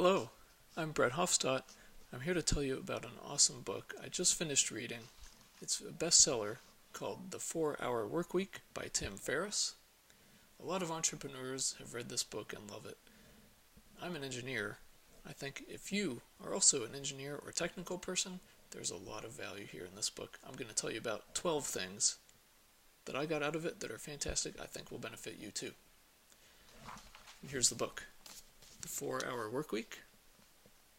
Hello, I'm Brett Hofstadt. I'm here to tell you about an awesome book I just finished reading. It's a bestseller called The 4-Hour Workweek by Tim Ferriss. A lot of entrepreneurs have read this book and love it. I'm an engineer. I think if you are also an engineer or technical person, there's a lot of value here in this book. I'm going to tell you about 12 things that I got out of it that are fantastic, I think will benefit you too. Here's the book. The 4-Hour Workweek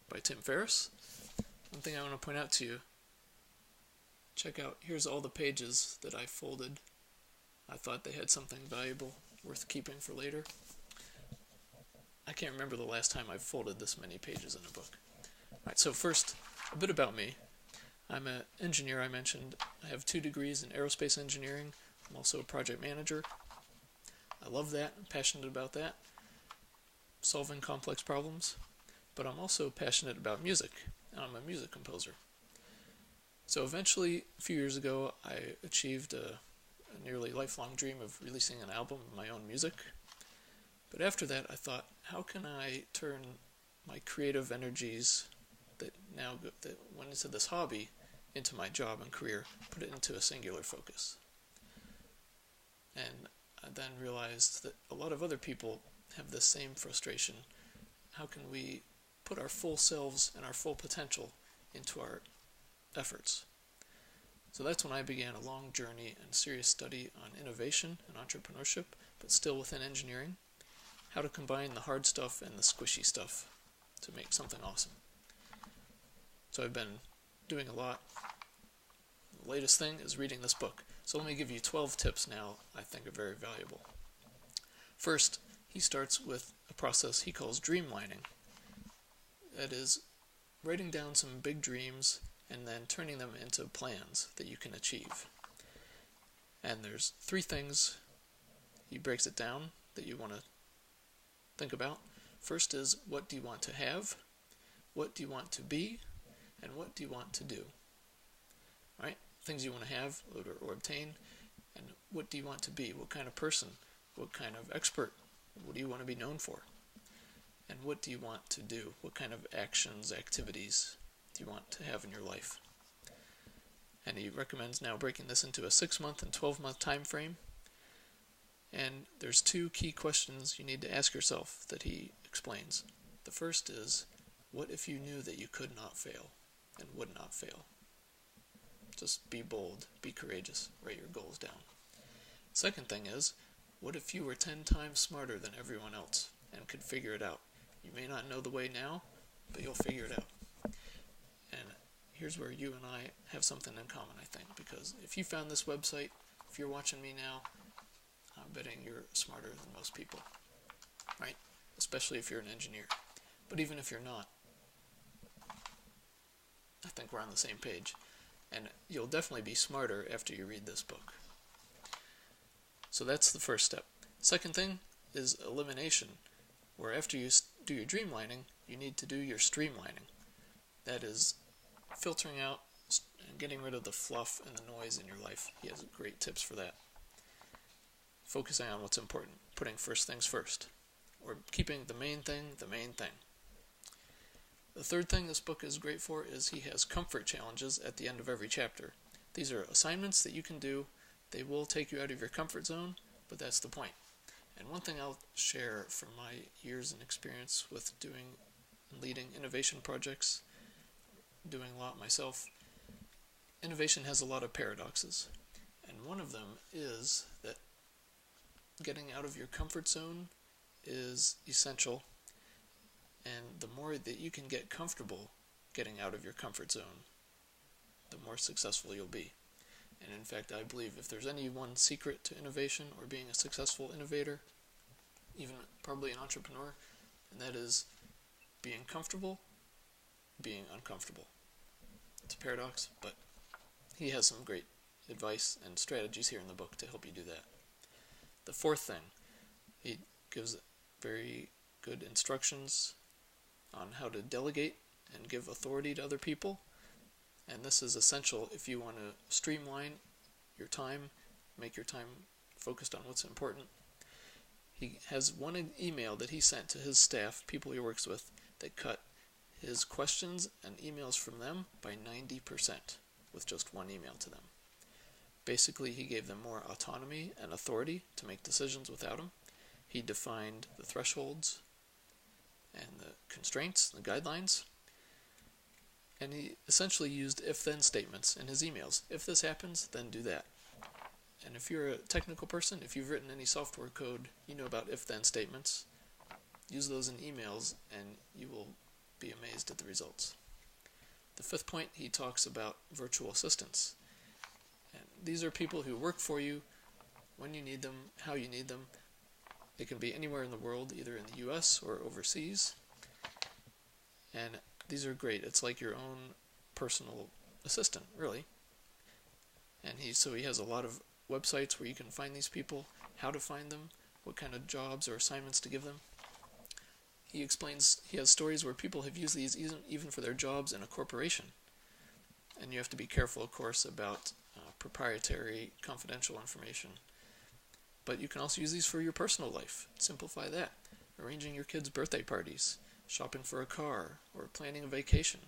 by Tim Ferriss. One thing I want to point out to you, check out, here's all the pages that I folded. I thought they had something valuable, worth keeping for later. I can't remember the last time I've folded this many pages in a book. Alright, so first, a bit about me. I'm an engineer, I mentioned. I have 2 degrees in aerospace engineering. I'm also a project manager. I love that, I'm passionate about that. Solving complex problems, but I'm also passionate about music, and I'm a music composer. So eventually, a few years ago, I achieved a nearly lifelong dream of releasing an album of my own music. But after that, I thought, how can I turn my creative energies that went into this hobby into my job and career, put it into a singular focus? And I then realized that a lot of other people have the same frustration. How can we put our full selves and our full potential into our efforts? So that's when I began a long journey and serious study on innovation and entrepreneurship, but still within engineering. How to combine the hard stuff and the squishy stuff to make something awesome. So I've been doing a lot. The latest thing is reading this book. So let me give you 12 tips now I think are very valuable. First, he starts with a process he calls dreamlining. That is, writing down some big dreams and then turning them into plans that you can achieve. And there's 3 things, he breaks it down, that you want to think about. First is, what do you want to have? What do you want to be? And what do you want to do? Right? Things you want to have or obtain. And what do you want to be? What kind of person? What kind of expert? What do you want to be known for? And what do you want to do? What kind of actions, activities do you want to have in your life? And he recommends now breaking this into a 6-month and 12-month time frame. And there's 2 key questions you need to ask yourself that he explains. The first is, what if you knew that you could not fail and would not fail? Just be bold, be courageous, write your goals down. Second thing is, what if you were 10 times smarter than everyone else and could figure it out? You may not know the way now, but you'll figure it out. And here's where you and I have something in common, I think, because if you found this website, if you're watching me now, I'm betting you're smarter than most people, right? Especially if you're an engineer. But even if you're not, I think we're on the same page. And you'll definitely be smarter after you read this book. So that's the first step. Second thing is elimination, where after you do your dreamlining, you need to do your streamlining. That is filtering out and getting rid of the fluff and the noise in your life. He has great tips for that. Focusing on what's important, putting first things first, or keeping the main thing the main thing. The third thing this book is great for is he has comfort challenges at the end of every chapter. These are assignments that you can do. They will take you out of your comfort zone, but that's the point. And one thing I'll share from my years and experience with doing and leading innovation projects, doing a lot myself, innovation has a lot of paradoxes. And one of them is that getting out of your comfort zone is essential. And the more that you can get comfortable getting out of your comfort zone, the more successful you'll be. And in fact, I believe if there's any one secret to innovation or being a successful innovator, even probably an entrepreneur, and that is being comfortable, being uncomfortable. It's a paradox, but he has some great advice and strategies here in the book to help you do that. The fourth thing, he gives very good instructions on how to delegate and give authority to other people. And this is essential if you want to streamline your time, make your time focused on what's important. He has one email that he sent to his staff, people he works with, They cut his questions and emails from them by 90% with just one email to them. Basically, he gave them more autonomy and authority to make decisions without him. He defined the thresholds and the constraints, the guidelines, and he essentially used if-then statements in his emails. If this happens, then do that. And if you're a technical person, if you've written any software code, you know about if-then statements. Use those in emails and you will be amazed at the results. The fifth point, he talks about virtual assistants. And these are people who work for you when you need them, how you need them. They can be anywhere in the world, either in the US or overseas. And these are great. It's like your own personal assistant, really. And he has a lot of websites where you can find these people, how to find them, what kind of jobs or assignments to give them. He explains, he has stories where people have used these even for their jobs in a corporation. And you have to be careful, of course, about proprietary, confidential information. But you can also use these for your personal life. Simplify that. Arranging your kids' birthday parties, shopping for a car, or planning a vacation,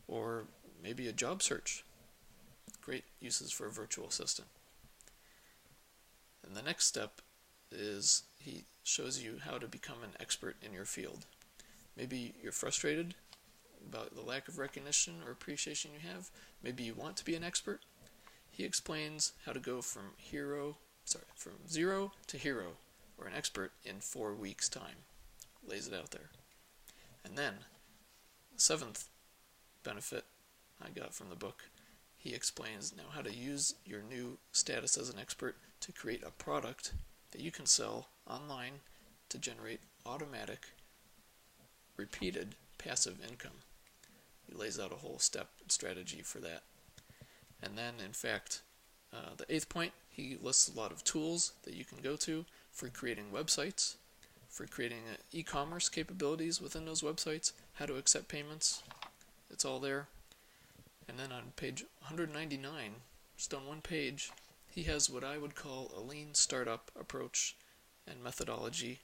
or maybe a job search. Great uses for a virtual assistant. And the next step is he shows you how to become an expert in your field. Maybe you're frustrated about the lack of recognition or appreciation you have. Maybe you want to be an expert. He explains how to go from zero to hero, or an expert, in 4 weeks' time. Lays it out there. And then, the seventh benefit I got from the book, he explains now how to use your new status as an expert to create a product that you can sell online to generate automatic, repeated, passive income. He lays out a whole step and strategy for that. And then, in fact, the eighth point, he lists a lot of tools that you can go to for creating websites, for creating e-commerce capabilities within those websites, how to accept payments. It's all there. And then on page 199, just on one page, he has what I would call a lean startup approach and methodology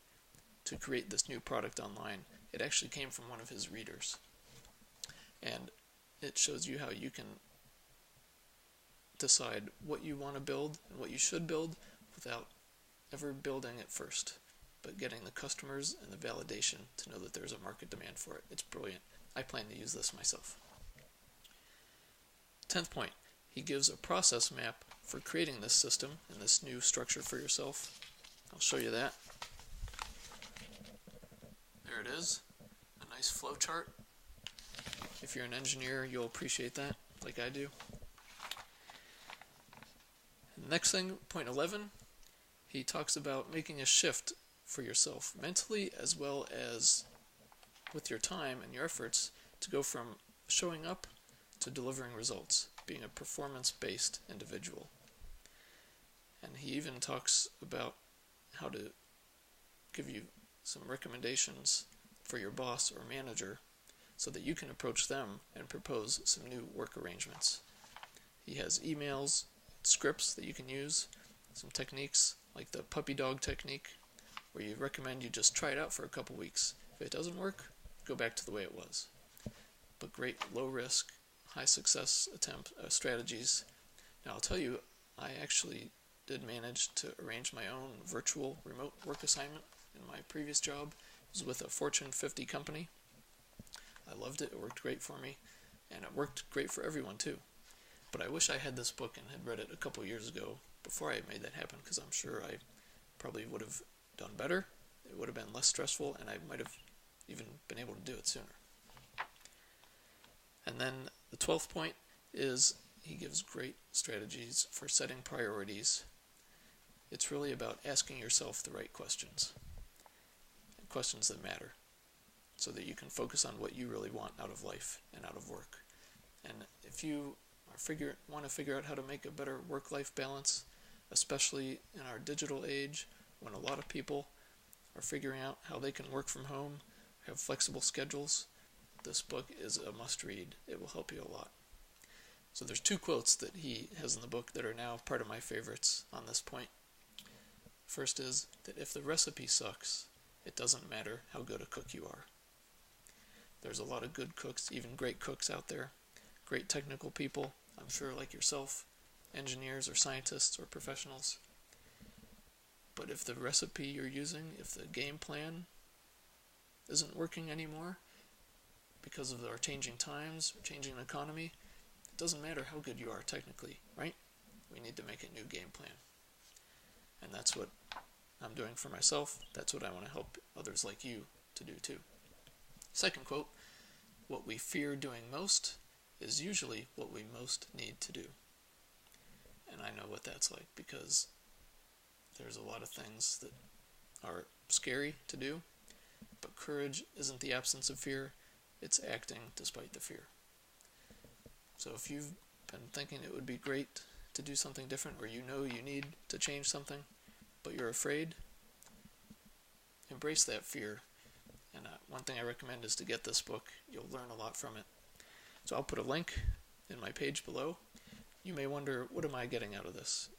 to create this new product online. It actually came from one of his readers. And it shows you how you can decide what you want to build and what you should build without ever building it first, but getting the customers and the validation to know that there's a market demand for it. It's brilliant. I plan to use this myself. 10th point, he gives a process map for creating this system and this new structure for yourself. I'll show you that. There it is, a nice flow chart. If you're an engineer, you'll appreciate that, like I do. Next thing, point 11, he talks about making a shift for yourself mentally as well as with your time and your efforts to go from showing up to delivering results, being a performance-based individual. And he even talks about how to give you some recommendations for your boss or manager so that you can approach them and propose some new work arrangements. He has emails, scripts that you can use, some techniques like the puppy dog technique, where you recommend you just try it out for a couple weeks. If it doesn't work, go back to the way it was. But great low risk, high success strategies. Now I'll tell you, I actually did manage to arrange my own virtual remote work assignment in my previous job. It was with a Fortune 50 company. I loved it. It worked great for me, and it worked great for everyone too. But I wish I had this book and had read it a couple years ago before I made that happen, because I'm sure I probably would have done better. It would have been less stressful, and I might have even been able to do it sooner. And then the 12th point is he gives great strategies for setting priorities. It's really about asking yourself the right questions, and questions that matter, so that you can focus on what you really want out of life and out of work. And if you want to figure out how to make a better work-life balance, especially in our digital age, when a lot of people are figuring out how they can work from home, have flexible schedules, this book is a must-read. It will help you a lot. So there's 2 quotes that he has in the book that are now part of my favorites on this point. First is that if the recipe sucks, it doesn't matter how good a cook you are. There's a lot of good cooks, even great cooks out there, great technical people, I'm sure, like yourself, engineers or scientists or professionals. But if the recipe you're using, if the game plan isn't working anymore because of our changing times, changing economy, it doesn't matter how good you are technically, right? We need to make a new game plan. And that's what I'm doing for myself. That's what I want to help others like you to do too. Second quote, what we fear doing most is usually what we most need to do. And I know what that's like, because there's a lot of things that are scary to do, but courage isn't the absence of fear, it's acting despite the fear. So if you've been thinking it would be great to do something different, or you know you need to change something, but you're afraid, embrace that fear. And one thing I recommend is to get this book. You'll learn a lot from it. So I'll put a link in my page below. You may wonder, what am I getting out of this?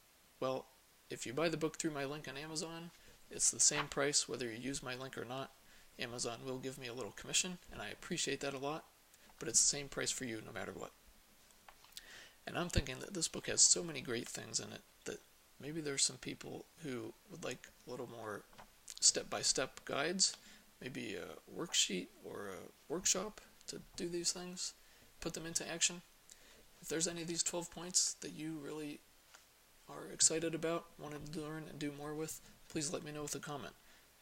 Well, if you buy the book through my link on Amazon, it's the same price whether you use my link or not. Amazon will give me a little commission, and I appreciate that a lot, but it's the same price for you no matter what. And I'm thinking that this book has so many great things in it that maybe there's some people who would like a little more step-by-step guides, maybe a worksheet or a workshop to do these things, put them into action. If there's any of these 12 points that you really are excited about, want to learn and do more with, please let me know with a comment,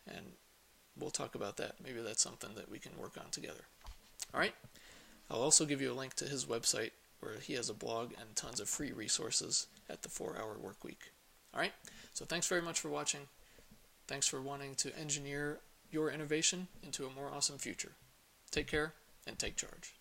and we'll talk about that. Maybe that's something that we can work on together. Alright? I'll also give you a link to his website, where he has a blog and tons of free resources at the 4-Hour Workweek. Alright? So thanks very much for watching. Thanks for wanting to engineer your innovation into a more awesome future. Take care and take charge.